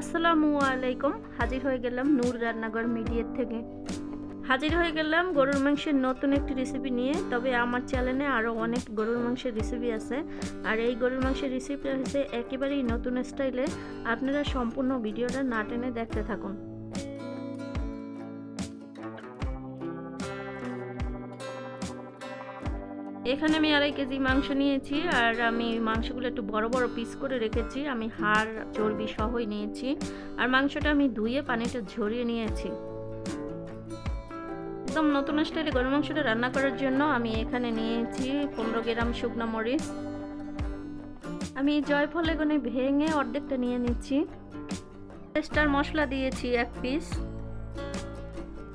আসসালামু আলাইকুম। হাজির হয়ে গেলাম নূর রান্নাঘর মিডিয়া থেকে। হাজির হয়ে গেলাম গরুর মাংসের নতুন একটি রেসিপি নিয়ে। তবে আমার চ্যানেলে আরও অনেক গরুর মাংসের রেসিপি আছে, আর এই গরুর মাংসের রেসিপিটা হচ্ছে একেবারেই নতুন স্টাইলে। আপনারা সম্পূর্ণ ভিডিওটা না টেনে দেখতে থাকুন। এখানে আমি 2.5 কেজি মাংস নিয়েছি, আর আমি মাংসগুলো একটু বড় বড় পিস করে রেখেছি। আমি হাড় চর্বি সহই নিয়েছি, আর মাংসটা আমি ধুয়ে পানিটা ঝরিয়ে নিয়েছি। একদম নতুন স্টাইলে গরুর মাংসটা রান্না করার জন্য আমি এখানে নিয়েছি 15 গ্রাম শুকনো মরিচ। আমি জয়ফল এগুলো ভেঙে অর্ধেকটা নিয়ে নিচ্ছি। স্টার মশলা দিয়েছি 1 পিস।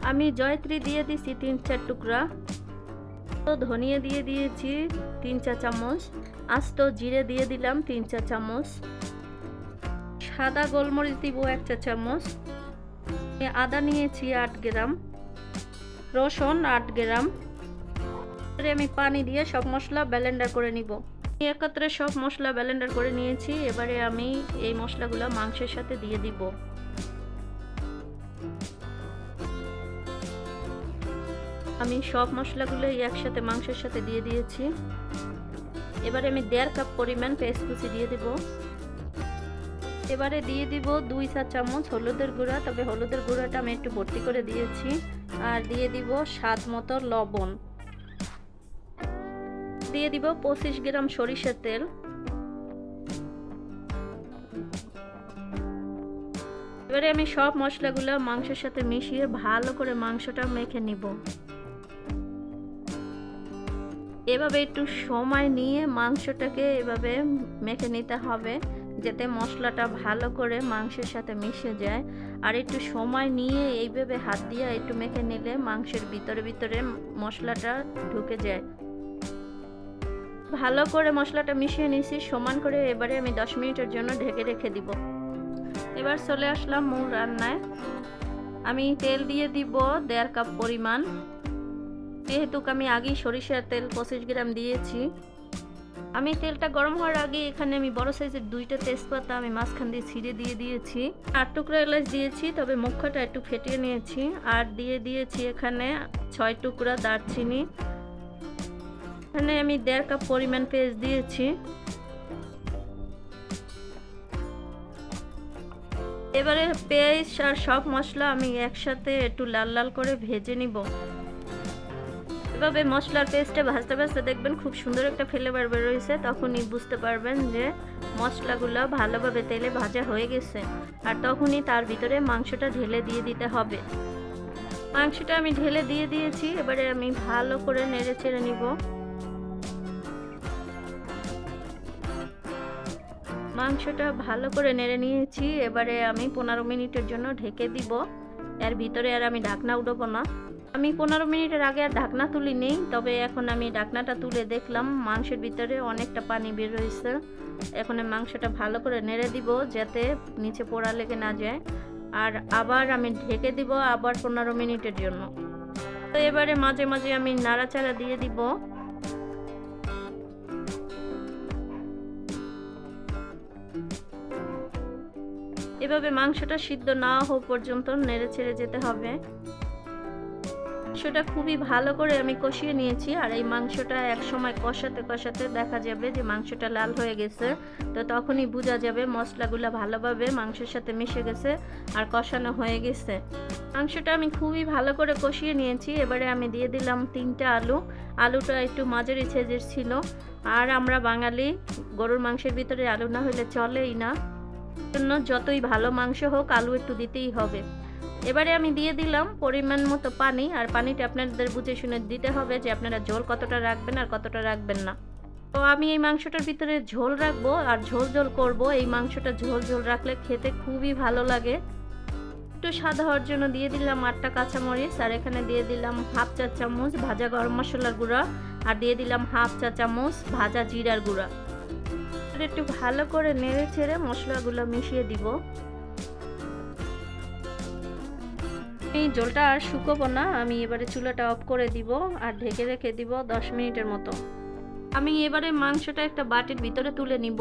আমি জয়ত্রী দিয়ে দিয়েছি 3-4 টুকরা। ধনিয়া দিয়ে দিয়েছি 3 চা চামচ। আস্ত জিরে দিয়ে দিলাম 3 চা চামচ। সাদা গোলমরিচ দিব 1 চা চামচ। আদা নিয়েছি 8 গ্রাম। রসুন 8 গ্রাম। আমি পানি দিয়ে সব মশলা ব্লেন্ডার করে নিব। একত্রে সব মশলা ব্লেন্ডার করে নিয়েছি। এবারে আমি এই মশলাগুলো মাংসের সাথে দিয়ে দিব। আমি সব মশলাগুলো একসাথে মাংসের সাথে দিয়ে দিয়েছি। এবারে আমি 1.5 কাপ পরিমাণ পেঁয়াজ কুচি দিয়ে দিব। এবারে দিয়ে দিব 2 চা চামচ হলুদের গুঁড়া, তবে হলুদের গুঁড়াটা আমি একটু ভর্তি করে দিয়েছি। আর দিয়ে দিব স্বাদ মতো লবণ। দিয়ে দিব 25 গ্রাম সরিষার তেল। এবারে আমি সব মশলাগুলো মাংসের সাথে মিশিয়ে ভালো করে মাংসটা মেখে নিব। এভাবে একটু সময় নিয়ে মাংসটাকে এভাবে মেখে নিতে হবে, যাতে মশলাটা ভালো করে মাংসের সাথে মিশে যায়। আর একটু সময় নিয়ে এইভাবে হাত দিয়ে একটু মেখে নিলে মাংসের ভিতরে ভিতরে মশলাটা ঢুকে যায়। ভালো করে মশলাটা মিশিয়ে নিয়েছি সমান করে। এবারে আমি 10 মিনিটের জন্য ঢেকে রেখে দিব। এবার চলে আসলাম মূল রান্নায়। আমি তেল দিয়ে দিব 1.5 কাপ পরিমাণ। যেহেতু আমি আগেই সরিষার তেল 25 গ্রাম দিয়েছি। আমি তেলটা গরম হওয়ার আগে এখানে আমি বড় সাইজের 2টা তেজপাতা আমি মাঝখান দিয়ে ছিঁড়ে দিয়ে দিয়েছি। 8 টুকরা এলাচ দিয়েছি, তবে মুখটা একটু ফেটিয়ে নিয়েছি। আর দিয়ে দিয়েছি এখানে 6 টুকরা দারচিনি। এখানে আমি 1.5 কাপ পরিমাণ পেঁয়াজ দিয়েছি। এবারে পেঁয়াজ আর সব মশলা আমি একসাথে একটু লাল লাল করে ভেজে নিব। এভাবে মশলার পেস্টে ভাজতে ভাজতে দেখবেন খুব সুন্দর একটা ফ্লেভার বের হয়েছে। তখনই বুঝতে পারবেন যে মশলাগুলো ভালোভাবে তেলে ভাজা হয়ে গেছে। আর তখনই তার ভিতরে মাংসটা ঢেলে দিয়ে দিতে হবে। মাংসটা আমি ঢেলে দিয়ে দিয়েছি। এবারে আমি ভালো করে নেড়ে চেড়ে নিব। মাংসটা ভালো করে নেড়ে নিয়েছি। এবারে আমি 15 মিনিটের জন্য ঢেকে দিব। এর ভিতরে আর আমি ঢাকনা উঠাবো না। আমি 15 মিনিটের আগে আর ঢাকনা তুলি নেই, তবে এখন আমি ঢাকনাটা তুলে দেখলাম মাংসের ভিতরে অনেকটা পানি বের হয়েছে। এখন মাংসটা ভালো করে নেড়ে দিব যাতে নিচে পোড়া লেগে না যায়। আর আবার আমি ঢেকে দিব আবার 15 মিনিটের জন্য। তো এবারে মাঝে মাঝে আমি নাড়াচাড়া দিয়ে দিব। এভাবে মাংসটা সিদ্ধ না হওয়া পর্যন্ত নেড়ে ছেড়ে যেতে হবে। মাংসটা খুবই ভালো করে আমি কষিয়ে নিয়েছি। আর এই মাংসটা এক সময় কষাতে কষাতে দেখা যাবে যে মাংসটা লাল হয়ে গেছে। তো তখনই বোঝা যাবে মশলাগুলো ভালোভাবে মাংসের সাথে মিশে গেছে আর কষানো হয়ে গেছে। মাংসটা আমি খুবই ভালো করে কষিয়ে নিয়েছি। এবারে আমি দিয়ে দিলাম 3টা আলু। আলুটা একটু মাঝারি সাইজের ছিল। আর আমরা বাঙালি, গরুর মাংসের ভিতরে আলু না হলে চলেই না। জন্য যতই ভালো মাংস হোক আলু একটু দিতেই হবে। এবারে আমি দিয়ে দিলাম পরিমাণ মতো পানি। আর পানিটা আপনাদের বুঝে শুনে দিতে হবে যে আপনারা ঝোল কতটা রাখবেন আর কতটা রাখবেন না। তো আমি এই মাংসটার ভিতরে ঝোল রাখবো আর ঝোল ঝোল করব। এই মাংসটা ঝোল ঝোল রাখলে খেতে খুবই ভালো লাগে। একটু স্বাদ হওয়ার জন্য দিয়ে দিলাম 8টা কাঁচামরিচ। আর এখানে দিয়ে দিলাম 1/2 চা চামচ ভাজা গরম মশলার গুঁড়া। আর দিয়ে দিলাম 1/2 চা চামচ ভাজা জিরার গুঁড়া। একটু ভালো করে নেড়ে ছেড়ে মশলাগুলো মিশিয়ে দিব। এই ঝোলটা আর শুকোবো না। আমি এবারে চুলাটা অফ করে দিব আর ঢেকে রেখে দিব 10 মিনিটের মতো। আমি এবারে মাংসটা একটা বাটির ভিতরে তুলে নিব।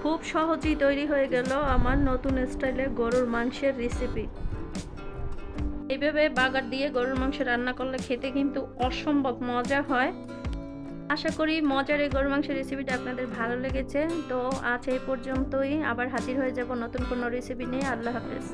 খুব সহজেই তৈরি হয়ে গেল আমার নতুন স্টাইলে গরুর মাংসের রেসিপি। এইভাবে বাগার দিয়ে গরুর মাংস রান্না করলে খেতে কিন্তু অসম্ভব মজা হয়। আশা করি মজার এই গরুর মাংসের রেসিপিটা আপনাদের ভালো লেগেছে। তো আজ এই পর্যন্তই, আবার হাজির হয়ে যাব নতুন কোনো রেসিপি নিয়ে। আল্লাহ হাফেজ।